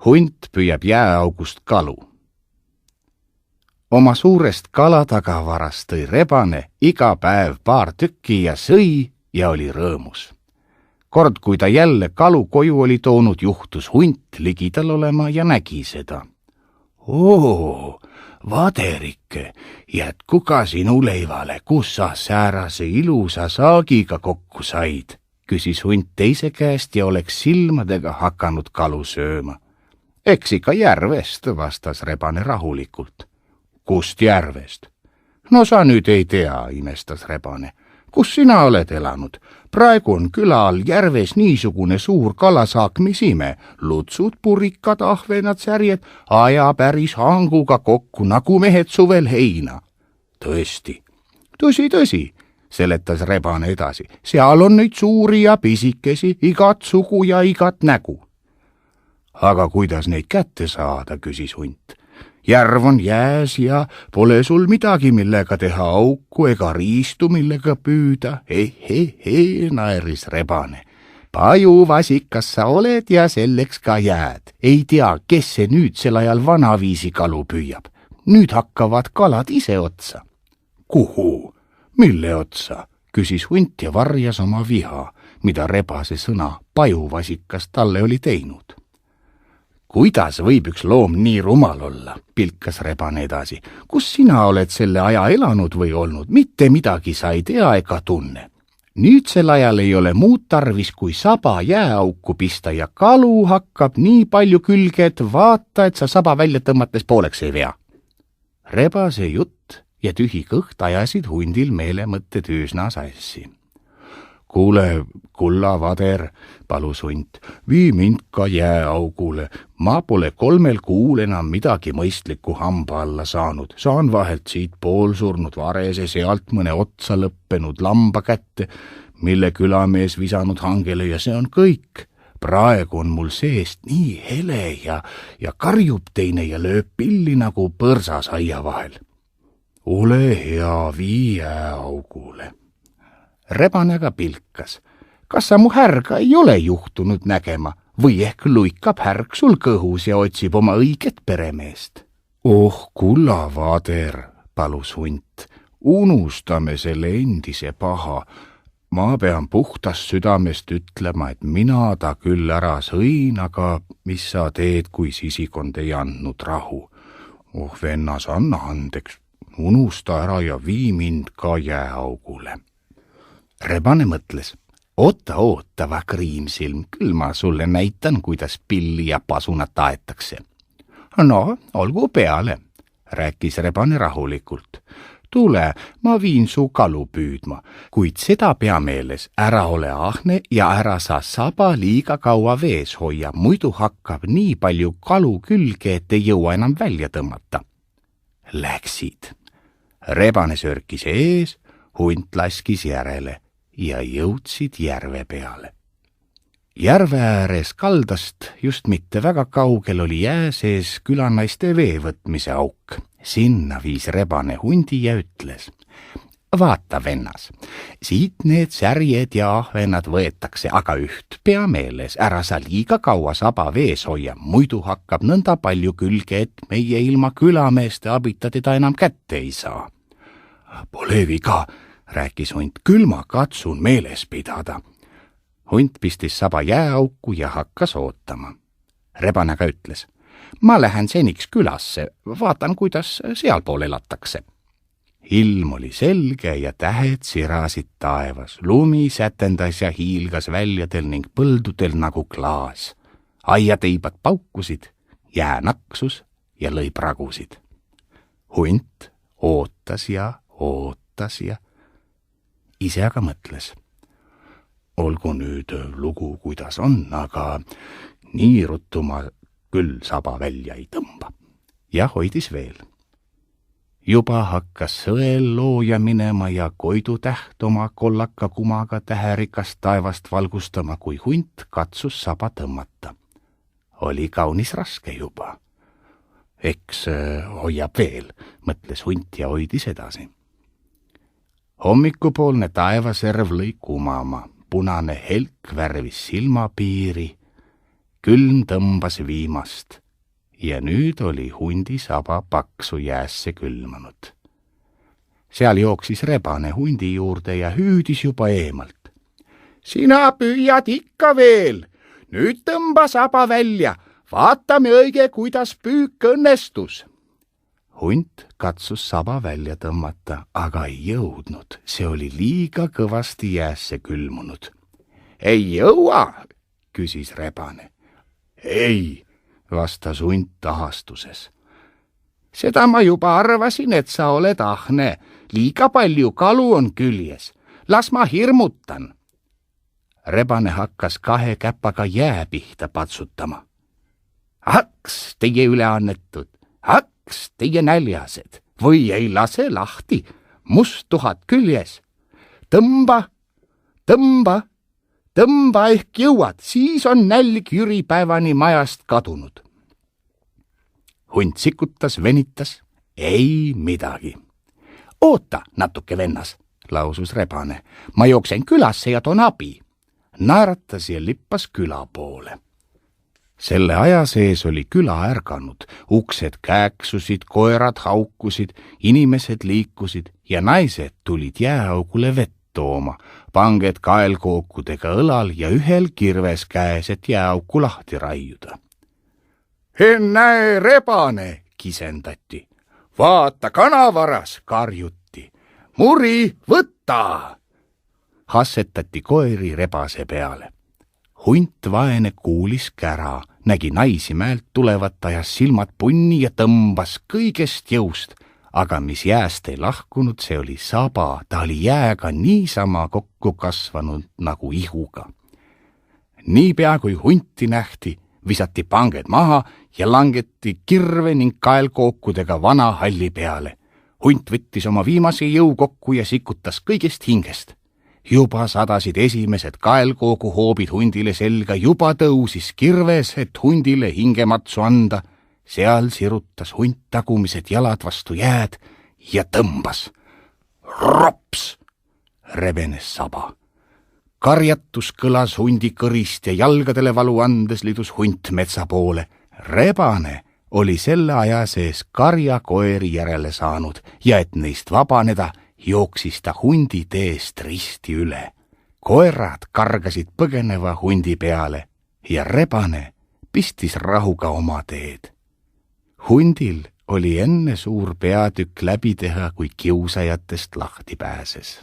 Hunt püüab jääaugust kalu. Oma suurest kalatagavarast tõi rebane iga päev paar tükki ja sõi ja oli rõõmus. Kord, kui ta jälle kalu koju oli toonud, juhtus hunt ligidal olema ja nägi seda. Oo, Vaderike, jätku ka sinu leivale, kus sa säärase ilusa saagiga kokku said, küsis hunt teise käest ja oleks silmadega hakanud kalu sööma. Eks ikka järvest, vastas rebane rahulikult. Kust järvest? No sa nüüd ei tea, imestas rebane. Kus sina oled elanud? Praegu on küla all järves niisugune suur kalasaak, mis ime. Lutsud, purikad, ahvenad, särjed, aja päris hanguga kokku, nagu mehed suvel heina. Tõesti. Tõsi, seletas rebane edasi. Seal on neid suuri ja pisikesi, igat sugu ja igat nägu. Aga kuidas neid kätte saada, küsis hunt. Järv on jääs ja pole sul midagi, millega teha auku ega riistu, millega püüda. Naeris rebane. Pajuvasikas sa oled ja selleks ka jääd. Ei tea, kes see nüüd sel ajal vanaviisi kalu püüab. Nüüd hakkavad kalad ise otsa. Kuhu? Mille otsa? Küsis hunt ja varjas oma viha, mida rebase sõna pajuvasikas talle oli teinud. Kuidas võib üks loom nii rumal olla, pilkas rebane edasi. Kus sina oled selle aja elanud või olnud? Mitte midagi sa ei tea ega tunne. Nüüd sel ajal ei ole muud tarvis, kui saba jääauku pista ja kalu hakkab nii palju külge, et vaata, et sa saba välja tõmmates pooleks ei vea. Rebase jutt ja tühi kõht ajasid hundil meelemõtted üsna sassi. Kuule, kulla Vader, palus hunt, vii mind ka jääaugule. Ma pole 3 kuul enam midagi mõistlikku hamba alla saanud. Saan vahelt siit poolsurnud varese, sealt mõne otsa lõppenud lamba kätte, mille külamees visanud hangele ja see on kõik. Praegu on mul seest nii hele ja karjub teine ja lööb pilli nagu põrsas aia vahel. Ole hea, vii jääaugule. Rebane aga pilkas. Kas sa mu härga ei ole juhtunud nägema või ehk luikab härg sul kõhus ja otsib oma õiget peremeest? Oh, kulla Vader, palus hunt, unustame selle endise paha. Ma pean puhtast südamest ütlema, et mina ta küll ära sõin, aga mis sa teed, kui sisikond ei andnud rahu? Oh, vennas, anna andeks, unusta ära ja vii mind ka jääaugule. Rebane mõtles, oota, Vakriimsilm, küll ma sulle näitan, kuidas pilli ja pasunat aetakse. No, olgu peale, rääkis rebane rahulikult. Tule, ma viin su kalu püüdma, kuid seda pea meeles, ära ole ahne ja ära sa saba liiga kaua vees hoia, muidu hakkab nii palju kalu külge, et ei jõua enam välja tõmmata. Läksid. Rebane sörkis ees, hunt laskis järele ja jõudsid järve peale. Järve ääres kaldast just mitte väga kaugel oli jää sees külanaiste vee võtmise auk. Sinna viis rebane hundi ja ütles, vaata vennas, siit need särjed ja ahvenad võetakse, aga üht pea meeles, ära sa liiga kaua saba vees hoia, muidu hakkab nõnda palju külge, et meie ilma külameeste abita teda enam kätte ei saa. Pole viga, rääkis hunt, küll ma katsun meeles pidada. Hunt pistis saba jääauku ja hakkas ootama. Rebane aga ütles, ma lähen seniks külasse, vaatan, kuidas sealpool elatakse. Ilm oli selge ja tähed sirasid taevas, lumi sätendas ja hiilgas väljadel ning põldudel nagu klaas. Aiateibad paukusid, jää naksus ja lõi pragusid. Hunt ootas ja ise aga mõtles. Olgu nüüd lugu, kuidas on, aga nii ruttu ma küll saba välja ei tõmba. Ja hoidis veel. Juba hakkas sõel looja minema ja koidutäht oma kollaka kumaga täherikast taevast valgustama, kui hunt katsus saba tõmmata. Oli kaunis raske juba. Eks hoiab veel, mõtles hunt ja hoidis edasi. Hommikupoolne taevaserv lõi kumama, punane helk värvis silmapiiri. külm tõmbas viimast ja nüüd oli hundi saba paksu jäässe külmanud. Seal jooksis rebane hundi juurde ja hüüdis juba eemalt. Sina püüad ikka veel, nüüd tõmba saba välja, vaatame õige, kuidas püük õnnestus. Hunt katsus saba välja tõmmata, aga ei jõudnud, see oli liiga kõvasti jäässe külmunud. Ei jõua, küsis rebane. Ei, vastas hunt ahastuses. Seda ma juba arvasin, et sa oled ahne, liiga palju kalu on küljes, las ma hirmutan. Rebane hakkas 2 käpaga jää pihta patsutama. Haks, teie üleannetud, haks, teie näljased, või ei lase lahti, musttuhat küljes. Tõmba, tõmba, tõmba ehk jõuad, siis on nälg jüripäevani majast kadunud. Hunt sikutas, venitas, ei midagi. Oota natuke, vennas, lausus rebane, ma jooksen külasse ja toon abi. Naeratas ja lippas küla poole. Selle aja sees oli küla ärganud, uksed kääksusid, koerad haukusid, inimesed liikusid ja naised tulid jääaugule vett tooma, panged kaelkookudega õlal ja ühel kirves käes, et jääauku lahti raiuda. Ennäe, rebane, kisendati. Vaata, kanavaras, karjuti. Muri, võtta! Hassetati koeri rebase peale. Hunt vaene kuulis kära, nägi naisi mäelt tulevat, ajas silmad punni ja tõmbas kõigest jõust, aga mis jääst ei lahkunud, see oli saba, ta oli jääga niisama kokku kasvanud nagu ihuga. Niipea kui hunti nähti, visati panged maha ja langeti kirve ning kaelkookudega vana halli peale. Hunt võttis oma viimase jõu kokku ja sikutas kõigest hingest. Juba sadasid esimesed kaelkooguhoobid hundile selga, juba tõusis kirves, et hundile hingematsu anda. Seal sirutas hunt tagumised jalad vastu jääd ja tõmbas. Rops! Rebenes saba. Karjatus kõlas hundi kõrist ja jalgadele valu andes lidus hunt metsa poole. Rebane oli selle aja sees karjakoeri järele saanud ja et neist vabaneda, jooksis ta hundi teest risti üle. Koerad kargasid põgeneva hundi peale ja rebane pistis rahuga oma teed. Hundil oli enne suur peatükk läbi teha, kui kiusajatest lahti pääses.